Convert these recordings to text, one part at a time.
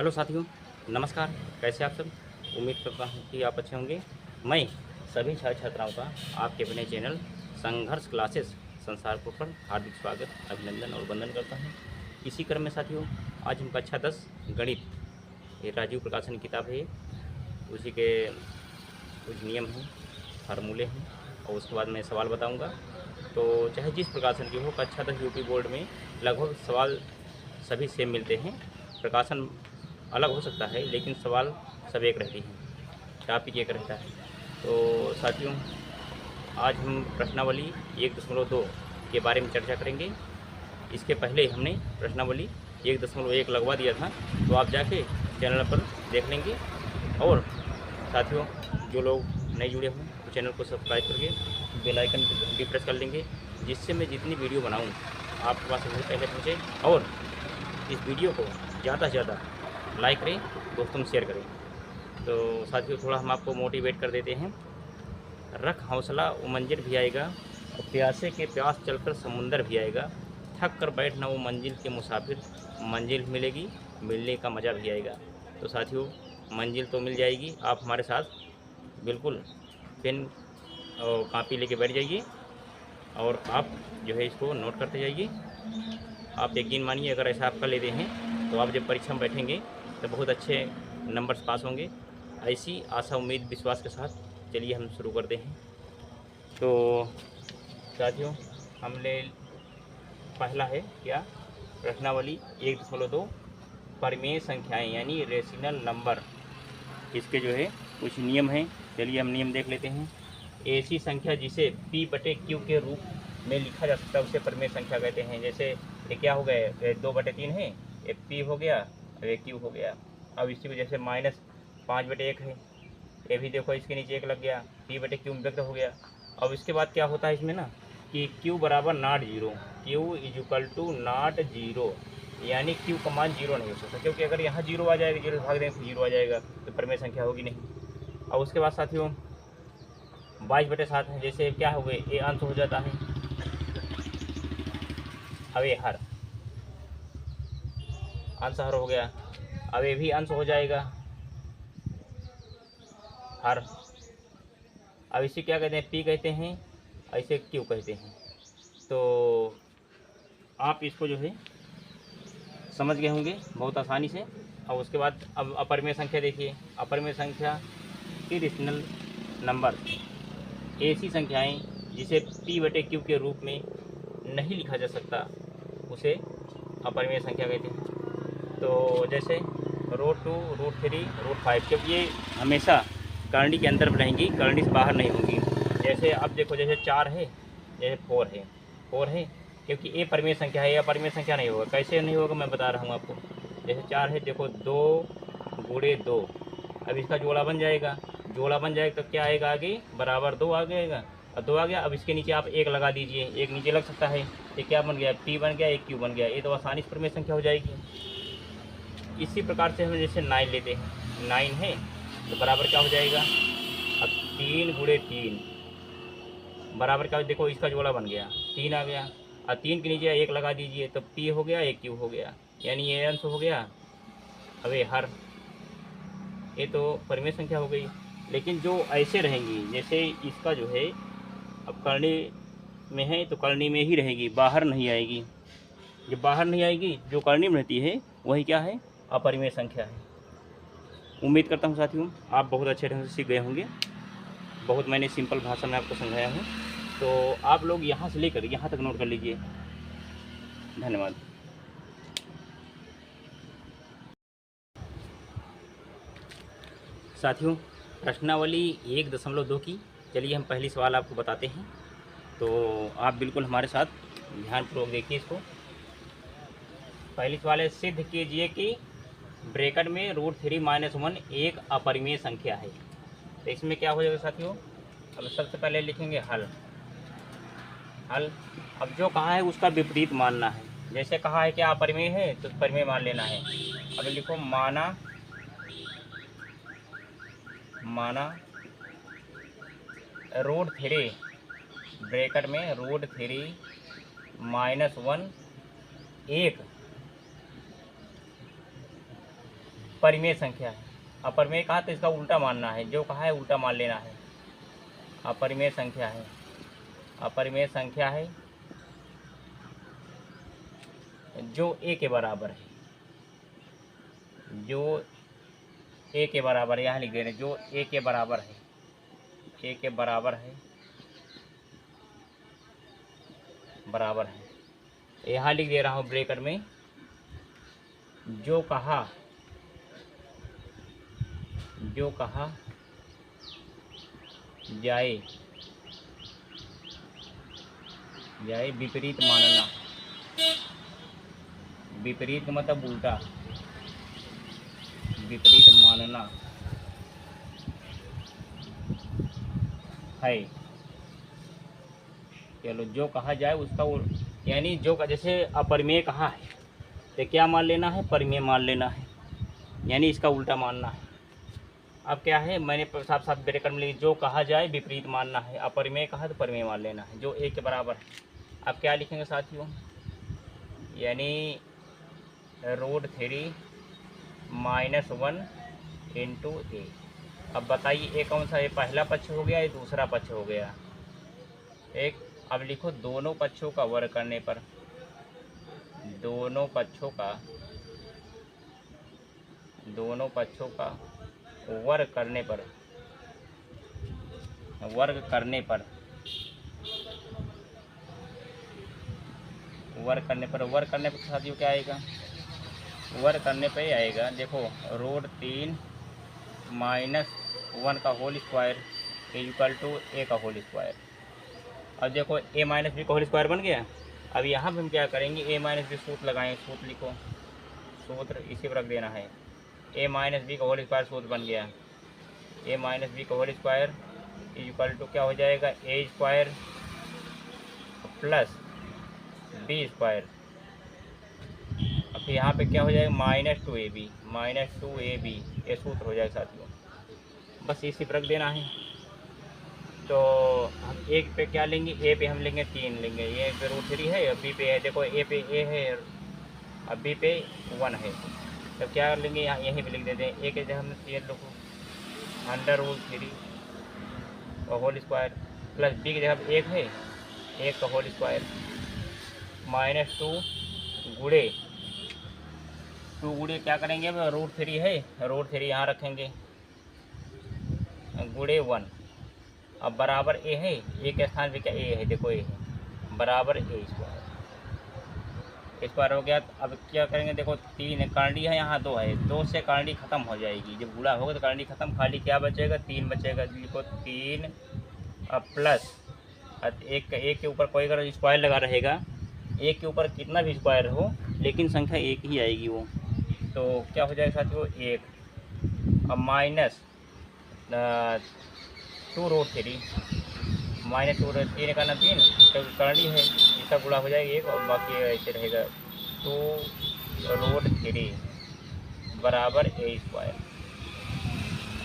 Hello साथियों, नमस्कार। कैसे आप सब? उम्मीद करता हूँ कि आप अच्छे होंगे। मैं सभी छात्र छात्राओं का आपके अपने चैनल संघर्ष क्लासेस संसारपुर पर हार्दिक स्वागत, अभिनंदन और वंदन करता हूँ। इसी क्रम में साथियों, आज हम कक्षा 10 गणित, ये राजीव प्रकाशन की किताब है, उसी के कुछ नियम हैं, फार्मूले हैं और उसके बाद मैं सवाल बताऊँगा। तो चाहे जिस प्रकाशन की हो, कक्षा 10 यूपी बोर्ड में लगभग सवाल सभी सेम मिलते हैं। प्रकाशन अलग हो सकता है लेकिन सवाल सब एक रहती हैं, टॉपिक एक रहता है। तो साथियों, आज हम प्रश्नावली 1.2 के बारे में चर्चा करेंगे। इसके पहले हमने प्रश्नावली 1.1 लगवा दिया था, तो आप जाके चैनल पर देख लेंगे। और साथियों, जो लोग नए जुड़े हों तो चैनल को सब्सक्राइब करके बेल आइकन की घंटी प्रेस कर लेंगे, जिससे मैं जितनी वीडियो बनाऊँ आपके पास सबसे पहले पहुँचे। और इस वीडियो को ज़्यादा से ज़्यादा लाइक करें, दोस्तों में शेयर करें। तो साथियों, थोड़ा हम आपको मोटिवेट कर देते हैं। रख हौसला वो मंजिल भी आएगा, और प्यासे के प्यास चलकर समुंदर भी आएगा। थक कर बैठना वो मंजिल के मुसाफिर, मंजिल मिलेगी, मिलने का मज़ा भी आएगा। तो साथियों, मंजिल तो मिल जाएगी, आप हमारे साथ बिल्कुल पेन और कापी लेके बैठ जाइए और आप जो है इसको नोट करते जाइए। आप यकीन मानिए, अगर ऐसा आप कर लेते हैं तो आप जब परीक्षा में बैठेंगे तो बहुत अच्छे नंबर्स पास होंगे। ऐसी आशा उम्मीद विश्वास के साथ चलिए हम शुरू करते हैं। तो साथियों, हमने पहला है क्या, प्रश्नावली 1.2 परिमेय संख्याएं यानी रेशनल नंबर। इसके जो है कुछ नियम हैं, चलिए हम नियम देख लेते हैं। ऐसी संख्या जिसे P/Q के रूप में लिखा जा सकता है उसे परिमेय संख्या कहते हैं। जैसे ये क्या हो गया, 2/3 है, एक P हो गया और एक Q हो गया। अब इसी को जैसे -5/1 है, ये भी देखो इसके नीचे एक लग गया, P/Q में व्यक्त हो गया। अब इसके बाद क्या होता है इसमें ना कि Q बराबर not zero, Q = not zero, यानी Q का मान जीरो नहीं हो सकता, क्योंकि अगर यहाँ जीरो आ जाएगा, जीरो भाग दें तो जीरो आ जाएगा, तो परिमेय संख्या होगी नहीं। और उसके बाद साथियों 22/7 है, जैसे क्या हो गए, ये अंश हो जाता है, अब ये हर अंश हर हो गया, अब ये भी अंश हो जाएगा हर। अब इसे क्या कहते हैं, पी कहते हैं, ऐसे क्यू कहते हैं। तो आप इसको जो है समझ गए होंगे बहुत आसानी से। और उसके बाद अब अपरिमेय संख्या देखिए, अपरिमेय संख्या इरेशनल नंबर, ऐसी संख्याएं जिसे P/Q के रूप में नहीं लिखा जा सकता उसे अपरिमेय संख्या कहते हैं। तो जैसे √2, √3, √5, क्योंकि ये हमेशा करनी के अंदर रहेंगी, करनी से बाहर नहीं होंगी। जैसे अब देखो, जैसे 4 है, जैसे 4 है, क्योंकि ये परिमेय संख्या है, ये अपरिमेय संख्या नहीं होगा। कैसे नहीं होगा मैं बता रहा हूँ आपको। जैसे 4 है, देखो 2 × 2, अब इसका जोड़ा बन जाएगा, जोड़ा बन जाएगा तो क्या आएगा आगे, बराबर 2 आ जाएगा, और 2 आ गया। अब इसके नीचे आप 1 लगा दीजिए, एक नीचे लग सकता है, ये क्या बन गया, P बन गया, एक Q बन गया, ये तो आसानी से परिमेय संख्या हो जाएगी। इसी प्रकार से हम जैसे 9 लेते हैं, 9 है तो बराबर क्या हो जाएगा, अब 3 × 3 बराबर क्या, देखो इसका जोड़ा बन गया, 3 आ गया, और 3 के नीचे 1 लगा दीजिए तो P हो गया, एक Q हो गया, यानी ये अंश हो गया। अब ये हर, ये तो परिमेय संख्या हो गई। लेकिन जो ऐसे रहेंगी, जैसे इसका जो है अब करनी में है तो करनी में ही रहेगी, बाहर नहीं आएगी। जब बाहर नहीं आएगी, जो करनी में रहती है वही क्या है, अपरिमेय संख्या है। उम्मीद करता हूँ साथियों आप बहुत अच्छे ढंग से सीख गए होंगे। बहुत मैंने सिंपल भाषा में आपको समझाया हूँ, तो आप लोग यहाँ से लेकर यहाँ तक नोट कर लीजिए। धन्यवाद। साथियों, प्रश्नावली 1.2 की चलिए हम पहली सवाल आपको बताते हैं। तो आप बिल्कुल हमारे साथ ध्यानपूर्वक देखिए इसको। पहली सवाल है, सिद्ध कीजिए कि ब्रैकेट में √3 - 1 एक अपरिमेय संख्या है। तो इसमें क्या हो जाएगा साथियों, अब सबसे पहले लिखेंगे हल। हल, अब जो कहा है उसका विपरीत मानना है। जैसे कहा है क्या अपरिमेय है तो परिमेय मान लेना है। अब लिखो माना √3 ब्रैकेट में √3 - 1 एक परिमेय संख्या है। अपरिमेय कहा तो इसका उल्टा मानना है, जो कहा है उल्टा मान लेना है। अपरिमेय संख्या है, अपरिमेय संख्या है जो ए के बराबर है, जो ए के बराबर है, यहाँ लिख दे रहे हैं जो ए के बराबर है, ए के बराबर है, बराबर है। यहाँ लिख दे रहा हूँ ब्रैकेट में, जो कहा जाए विपरीत मानना, विपरीत मतलब उल्टा, विपरीत मानना है। चलो, जो कहा जाए उसका यानी जो का जैसे अपरिमेय कहा है तो क्या मान लेना है, परिमेय मान लेना है, यानी इसका उल्टा मानना है। अब क्या है, मैंने साफ साफ ब्रैकेट में लिखा, जो कहा जाए विपरीत मानना है, अपरिमेय कहा तो परिमेय मान लेना है, जो ए के बराबर है। अब क्या लिखेंगे साथियों, यानी √3 -1 इंटू ए। अब बताइए ए कौन सा है, पहला पक्ष हो गया या दूसरा पक्ष हो गया, एक। अब लिखो दोनों पक्षों का वर्ग करने पर, दोनों पक्षों का वर्ग करने पर, वर्ग करने पर साथियों क्या आएगा, वर्ग करने पे ही आएगा। देखो √3 -1 का होल स्क्वायर इक्वल टू ए का होल स्क्वायर। अब देखो a माइनस बी का होल स्क्वायर बन गया। अब यहाँ पे हम क्या करेंगे, a माइनस बी सूत्र लगाएंगे, सूत्र लिखो, सूत्र इसी पर रख देना है। a माइनस बी का होल स्क्वायर सूत्र बन गया, a माइनस बी का होल स्क्वायर इक्वल टू क्या हो जाएगा, a square plus b square. अब यहाँ पे क्या हो जाएगा, -2ab, ये सूत्र हो जाएगा साथियों, बस इसी पर रख देना है। तो हम एक पे क्या लेंगे, ए पे हम लेंगे 3 लेंगे, ये पे √3 है और बी पे है, देखो ए पे ए है और बी पे 1 है, तो क्या लेंगे, यहाँ यहीं पे लिख देते हैं, ए के जगह हमने 3 लिखो, √3 का होल स्क्वायर प्लस बी की जगह 1 है, 1 का होल स्क्वायर -2 गुणे क्या करेंगे, अब √3 है, √3 यहाँ रखेंगे, गुणे 1। अब बराबर ए है, ए के स्थान पे क्या ए है, देखो ए है, बराबर ए स्क्वायर हो गया। अब क्या करेंगे, देखो 3 करंडी है, यहाँ 2 है, 2 से करंडी खत्म हो जाएगी, जब गुणा होगा तो करंडी खत्म, खाली क्या बचेगा, 3 बचेगा। लिखो 3 प्लस एक के ऊपर कोई अगर स्क्वायर लगा रहेगा, एक के ऊपर कितना भी स्क्वायर हो लेकिन संख्या एक ही आएगी वो, तो क्या हो जाएगा साथियों 1। अब माइनस 2√3 -2 का ना 3 तो करंडी है, इसका गुणा हो जाएगा 1 और बाकी ऐसे रहेगा 2√3 बराबर ए स्क्वायर।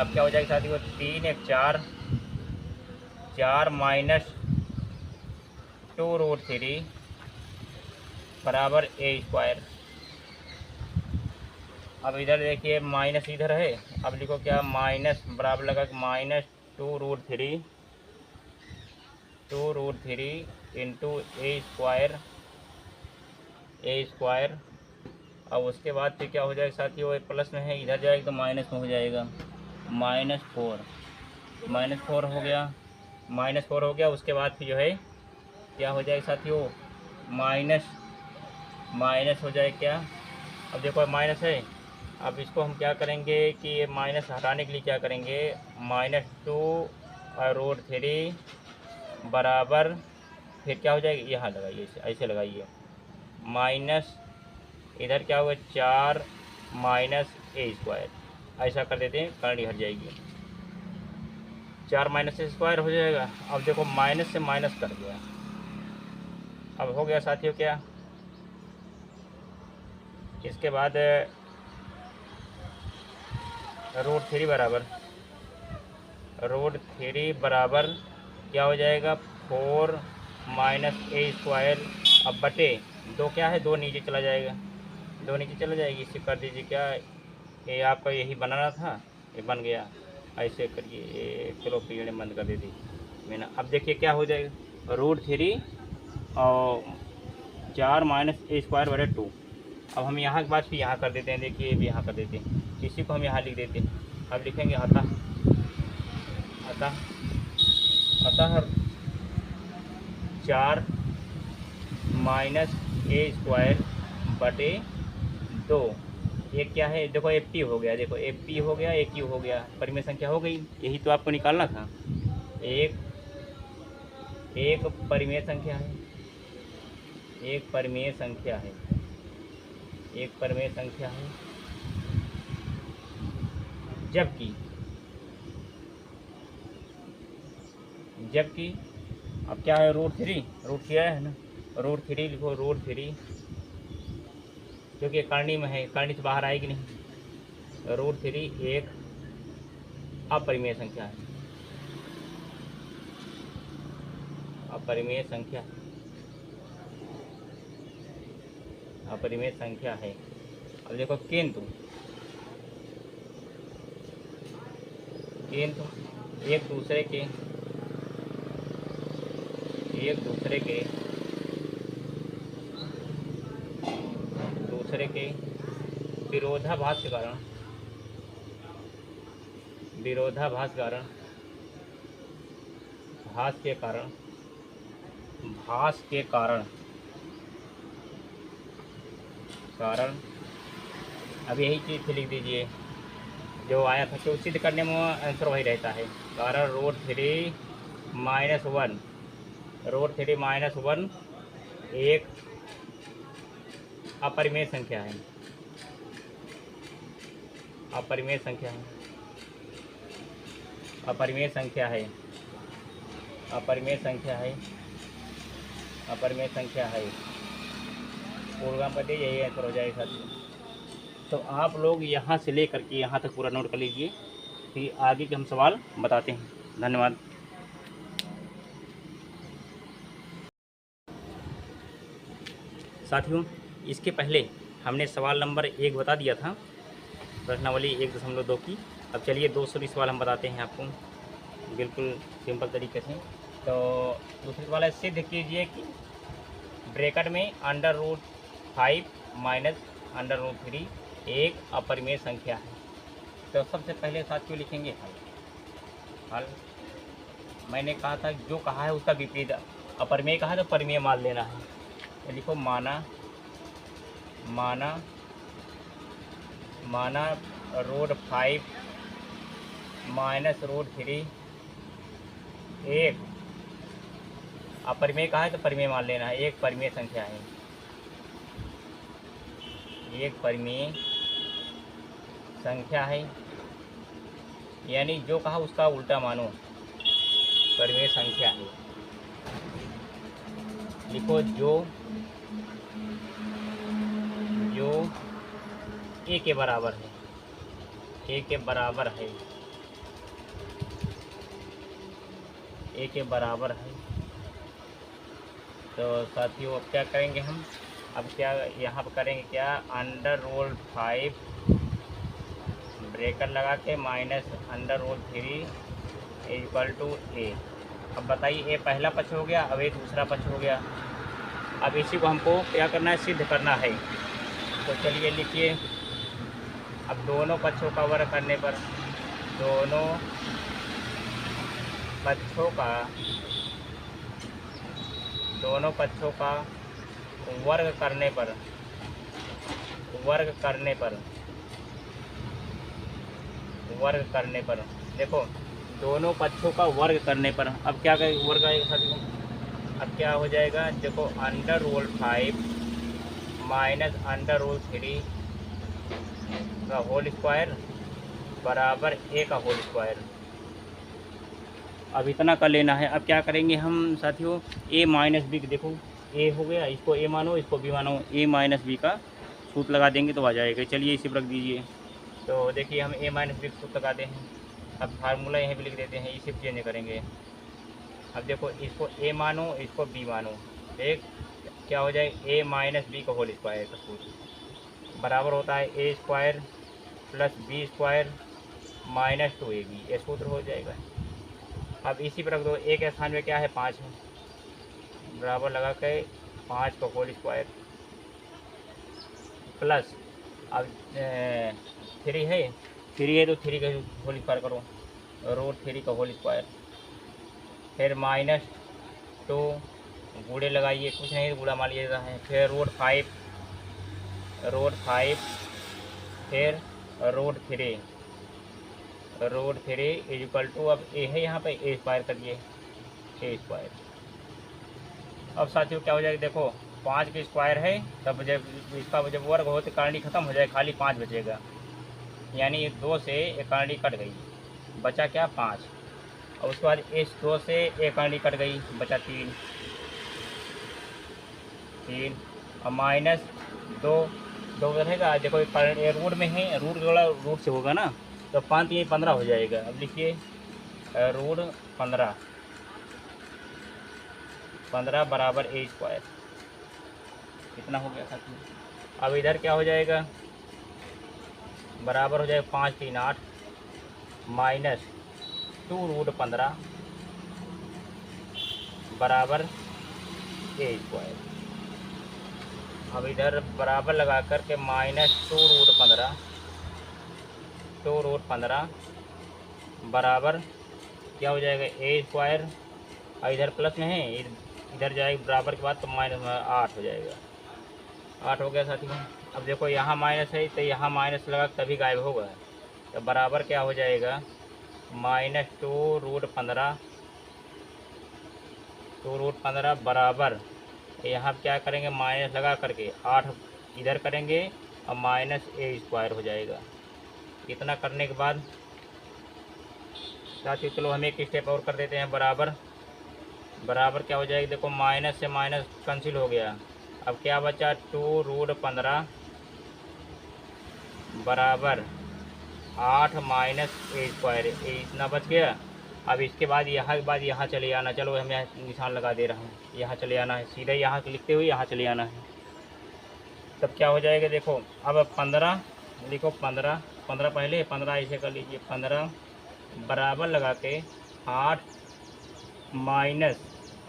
अब क्या हो जाएगा साथियों, 3 1 4 -2√3 बराबर ए स्क्वायर। अब इधर देखिए माइनस इधर है, अब लिखो क्या, माइनस बराबर लगा -2√3 इंटू ए स्क्वायर। अब उसके बाद फिर क्या हो जाएगा साथियों, प्लस में है, इधर जाएगा तो माइनस में हो जाएगा, -4 हो गया, -4 हो गया। उसके बाद फिर जो है क्या हो जाएगा साथियों, माइनस हो जाए क्या, अब देखो माइनस है, अब इसको हम क्या करेंगे कि माइनस हटाने के लिए क्या करेंगे, -2√3 बराबर फिर क्या हो जाएगा, यहाँ लगाइए, ऐसे लगाइए, माइनस इधर क्या होगा 4 -a स्क्वायर, ऐसा कर देते हैं, करंडी हट जाएगी, 4 -a स्क्वायर हो जाएगा। अब देखो माइनस से माइनस कर दिया, अब हो गया साथियों क्या, इसके बाद √3 बराबर क्या हो जाएगा, 4 -a स्क्वायर। अब बटे 2 क्या है, 2 नीचे चला जाएगा, 2 नीचे चला जाएगी, इसे कर दीजिए क्या, ये आपका यही बनाना था, ये बन गया। ऐसे करिए, चलो पेड़ बंद कर देती मैंने। अब देखिए क्या हो जाएगा, √3 और 4 माइनस ए स्क्वायर बटे 2। अब हम यहाँ के बाद फिर यहाँ कर देते हैं, देखिए ये भी यहाँ कर देते हैं, इसी को हम यहाँ लिख देते हैं। अब लिखेंगे अतः अतः अतः 4 माइनस ए स्क्वायर बटे 2। ये क्या है, देखो एफ पी हो गया, देखो एफ पी हो गया, ए क्यू हो गया, परिमेय संख्या हो गई। यही तो आपको निकालना था। एक परिमेय संख्या है, एक परिमेय संख्या है, एक परिमेय संख्या है। जबकि अब क्या है, √3 है ना, √3 लिखो, √3 क्योंकि करनी में है, करनी से बाहर आएगी नहीं। √3 एक अपरिमेय संख्या है, अपरिमेय संख्या, अपरिमेय संख्या है। अब देखो किंतु एक दूसरे के विरोधाभास के कारण अब यही चीज़ लिख दीजिए जो आया था, क्यों सिद्ध करने में आंसर वही रहता है। कारण √3 - 1 एक अपरिमेय संख्या है, अपरिमेय संख्या है, अपरिमेय संख्या है, अपरिमेय संख्या है, अपरिमेय संख्या है। प्रोग्राम कर दिए, यही आंसर हो जाएगा साथियों। तो आप लोग यहाँ से लेकर के यहाँ तक पूरा नोट कर लीजिए, फिर आगे के हम सवाल बताते हैं। धन्यवाद। साथियों, इसके पहले हमने सवाल नंबर 1 बता दिया था, प्रश्नावली 1.2 की। अब चलिए दूसरी सवाल हम बताते हैं आपको बिल्कुल सिंपल तरीके से। तो दूसरी सवाल है, सिद्ध कीजिए कि ब्रैकेट में √5 माइनस √3 एक अपरिमेय संख्या है। तो सबसे पहले साथियों लिखेंगे हल। मैंने कहा था जो कहा है उसका विपरीत, अपरिमेय कहा है तो परिमेय मान लेना है। तो लिखो माना √5 माइनस √3 एक अपरिमेय कहा है तो परिमेय मान लेना है, एक परिमेय संख्या है, एक परिमेय संख्या है। यानी जो कहा उसका उल्टा मानो, परिमेय संख्या है। लिखो जो ए के बराबर है, ए के बराबर है, ए के बराबर है। तो साथियों अब क्या करेंगे हम, अब क्या यहाँ पर करेंगे, क्या √5 ब्रैकेट लगा के माइनस √3 = ए। अब बताइए, ए पहला पक्ष हो गया, अब ए दूसरा पक्ष हो गया। अब इसी को हमको क्या करना है, सिद्ध करना है। तो चलिए लिखिए, अब दोनों पक्षों का वर्ग करने पर, दोनों पक्षों का वर्ग करने पर देखो, दोनों पक्षों का वर्ग करने पर अब क्या करें, वर्ग आएगा साथियों। अब क्या हो जाएगा, देखो √5 माइनस √3 का होल स्क्वायर बराबर ए का होल स्क्वायर। अब इतना कर लेना है। अब क्या करेंगे हम साथियों, a माइनस बी, देखो a हो गया, इसको a मानो, इसको b मानो, a माइनस बी का सूत्र लगा देंगे तो आ जाएगा। चलिए इसी पर रख दीजिए। तो देखिए हम a माइनस बी का सूत्र लगाते हैं। अब फार्मूला यहीं भी लिख देते हैं, इसी चेंज करेंगे। अब देखो इसको a मानो, इसको b मानो, एक क्या हो जाए, a माइनस बी का होल स्क्वायर का सूत्र बराबर होता है a square plus B square minus 2ab, ये सूत्र हो जाएगा। अब इसी पर रख दो, ए के स्थान में क्या है 5 है, बराबर लगा के 5 का होल स्क्वायर प्लस अब 3 है, 3 है तो 3 का होल स्क्वायर करो, रूट 3 का होल स्क्वायर, फिर माइनस 2 गुड़े लगाइए, कुछ नहीं तो गुड़ा मान लीजिएगा है, फिर रूट 5, फिर रूट 3 इक्वल टू, अब ए है यहाँ पे ए स्क्वायर करिए, ए स्क्वायर। अब साथियों क्या हो जाएगा, देखो 5 का स्क्वायर है, तब जब इसका जब वर्ग हो तो करणी खत्म हो जाए, खाली 5 बचेगा, यानी 2 से एक करणी कट गई, बचा क्या 5। और उसके बाद इस 2 से एक करणी कट गई, बचा 3 और माइनस 2 रहेगा। देखो ये रूट में है, रूट वाला रूट से होगा ना, तो 5 ये 15 हो जाएगा। अब लिखिए रूट 15 बराबर ए स्क्वायर, इतना हो गया साथियों। अब इधर क्या हो जाएगा, बराबर हो जाएगा 5 3 8 माइनस 2 रूट 15 बराबर ए स्क्वायर। अब इधर बराबर लगा कर के माइनस 2 रूट 15 बराबर क्या हो जाएगा ए स्क्वायर, और इधर प्लस में है, इधर जाएगा बराबर के बाद तो माइनस 8 हो जाएगा, 8 हो गया साथियों। अब देखो यहाँ माइनस है तो यहाँ माइनस लगा तभी गायब होगा, तो बराबर क्या हो जाएगा माइनस 2 रूट 15 बराबर, यहाँ क्या करेंगे माइनस लगा करके 8 इधर करेंगे और माइनस ए स्क्वायर हो जाएगा। इतना करने के बाद साथियों चलो हम एक स्टेप और कर देते हैं, बराबर क्या हो जाएगा, देखो माइनस से माइनस कैंसिल हो गया, अब क्या बचा 2 रूट 15 बराबर 8 माइनस ए स्क्वायर, इतना बच गया। अब इसके बाद यहाँ चले आना, चलो हम यहाँ निशान लगा दे रहा हूँ, यहाँ चले आना है, सीधा यहाँ लिखते हुए यहाँ चले आना है। तब क्या हो जाएगा, देखो अब 15 लिखो, 15 पहले 15 ऐसे कर लीजिए, 15 बराबर लगा के 8 माइनस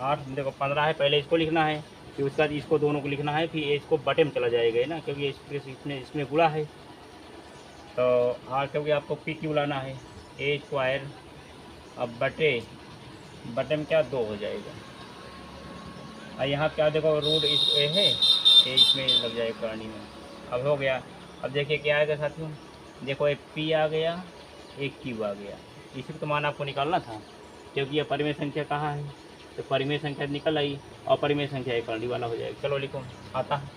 8, देखो 15 है, पहले इसको लिखना है, फिर उसके बाद इसको दोनों को लिखना है, फिर इसको बटे में चला जाएगा ना, क्योंकि इसमें गुणा है, तो क्योंकि आपको पी क्यू लाना है, ए स्क्वायर अब बटे में क्या 2 हो जाएगा। और यहाँ क्या देखो रूट इस ए है, ए इसमें लग जाएगा करणी में, अब हो गया। अब देखिए क्या आएगा साथियों, देखो एक पी आ गया, एक क्यू आ गया, इसी तो मान आपको निकालना था, क्योंकि यह परिमेय संख्या कहाँ है, तो परिमेय संख्या निकल आई, और परिमेय संख्या एक करणी वाला हो जाएगा। चलो लिखो, आता है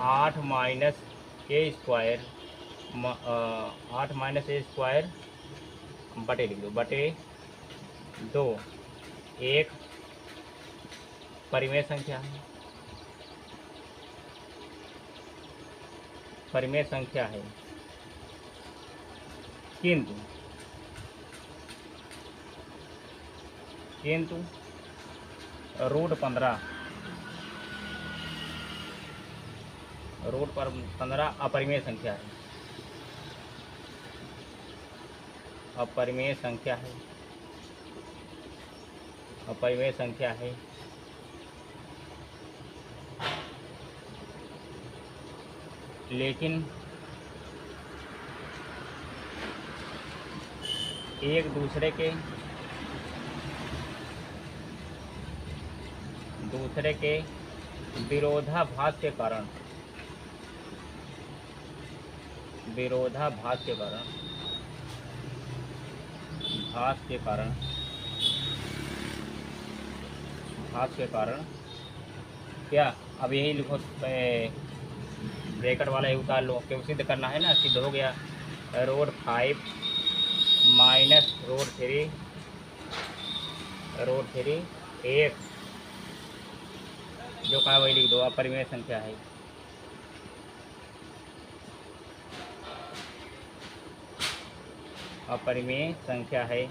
8 माइनस ए स्क्वायर, 8 माइनस ए स्क्वायर बटे लिख दो, बटे 2, एक परिमेय संख्या है, किंतु रूट 15 अपरिमेय संख्या है, अपरिमेय संख्या है, लेकिन एक दूसरे के विरोधाभास के कारण क्या, अब यही लिखो, ब्रैकेट वाला ही उतार लो, क्योंकि सिद्ध करना है ना, सिद्ध हो गया रूट 5 माइनस रूट 3 एक जो कहा वही लिख दो, अपरिमेय संख्या है, अपरिमेय संख्या है।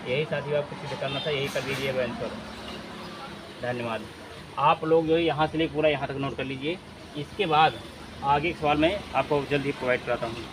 यही साथियों आपको सिद्ध करना था, यही कर दीजिएगा आंसर। धन्यवाद। आप लोग जो है यहाँ से लेकर पूरा यहाँ तक नोट कर लीजिए। इसके बाद आगे के सवाल मैं आपको जल्द ही प्रोवाइड कराता हूँ।